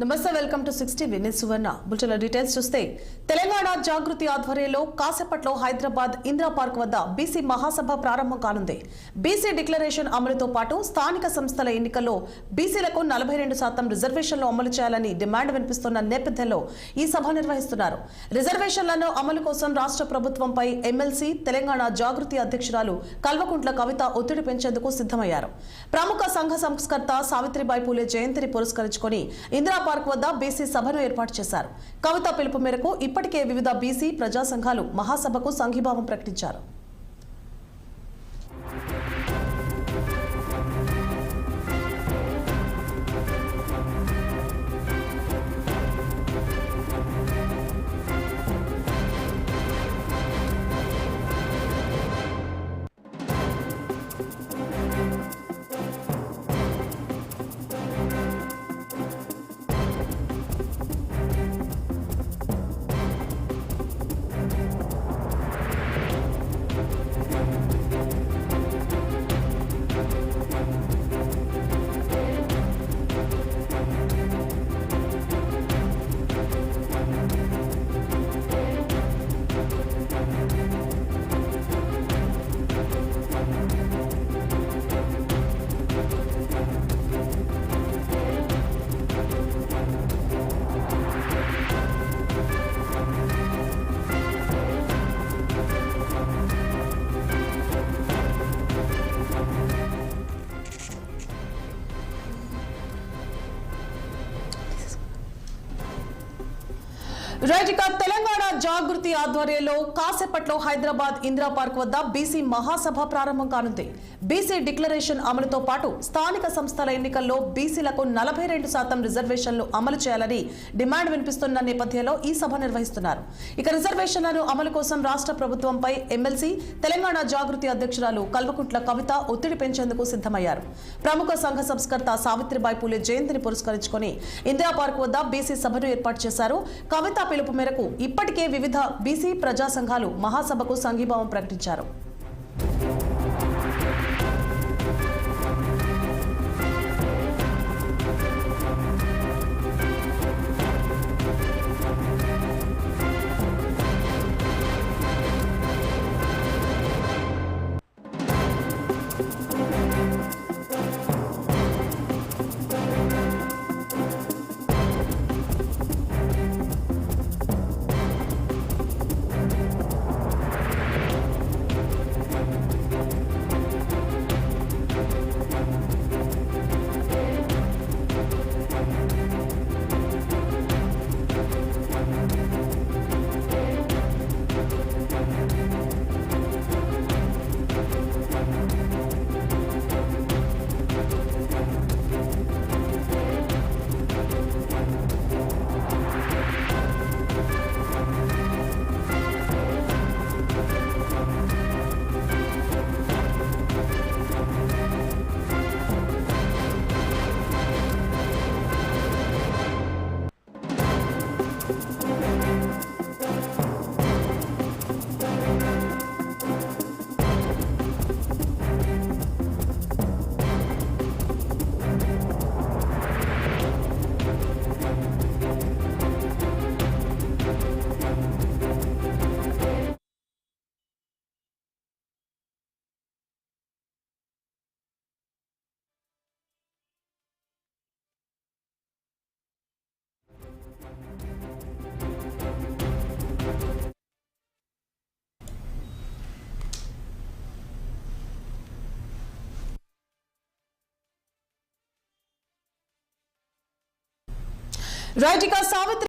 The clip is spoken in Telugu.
నమస్తే వెల్కమ్ టు 60 వినిస్ సువర్ణ బులెటిన్ డీటెయిల్స్ చూస్తే తెలంగాణ జాగృతి ఆధ్వర్యంలో కాసేపట్లో హైదరాబాద్ ఇందిరా పార్క్ వద్ద బీసీ మహాసభ ప్రారంభం కానుంది. బీసీ డిక్లరేషన్ అమలుతో పాటు స్థానిక సంస్థల ఎన్నికల్లో బీసీలకు 42% రిజర్వేషన్లు అమలు చేయాలని డిమాండ్ వినిపిస్తున్న నేపథ్యంలో ఈ సభ నిర్వహిస్తున్నారు. రిజర్వేషన్లను అమలు కోసం రాష్ట్ర ప్రభుత్వంపై ఎమ్మెల్సీ తెలంగాణ జాగృతి అధ్యక్షురాలు కల్వకుంట్ల కవిత ఒత్తిడి పెంచేందుకు సిద్ధమయ్యారు. ప్రముఖ సంఘ సంస్కర్త సావిత్రిబాయి పూలే జయంతిని పురస్కరించుకొని ఇందిరా పార్క్ వద్ద బీసీ సభను ఏర్పాటు చేశారు. కవిత పిలుపు మేరకు ఇప్పటికే వివిధ బీసీ ప్రజా సంఘాలు మహాసభకు సంఘీభావం ప్రకటించారు. తెలంగాణ జాగృతి ఆధ్వర్యంలో కాసేపట్లో హైదరాబాద్ ఇందిరా పార్క్ వద్ద బీసీ మహాసభ ప్రారంభం కానుంది. బీసీ డిక్లరేషన్ అమలుతో పాటు స్థానిక సంస్థల ఎన్నికల్లో బీసీలకు 42% రిజర్వేషన్లు అమలు చేయాలని డిమాండ్ వినిపిస్తున్న నేపథ్యంలో ఈ సభ నిర్వహిస్తున్నారు. ఇక రిజర్వేషన్లను అమలు కోసం రాష్ట్ర ప్రభుత్వంపై ఎమ్మెల్సీ తెలంగాణ జాగృతి అధ్యక్షురాలు కల్వకుంట్ల కవిత ఒత్తిడి పెంచేందుకు సిద్ధమయ్యారు. ప్రముఖ సంఘ సంస్కర్త సావిత్రిబాయి పూలే జయంతిని పురస్కరించుకొని ఇందిరా పార్క్ వద్ద బీసీ సభను ఏర్పాటు చేశారు. కవిత పిలుపు మేరకు ఇప్పటికే వివిధ బీసీ ప్రజా సంఘాలు మహాసభకు సంఘీభావం ప్రకటించారు. సావిత్రి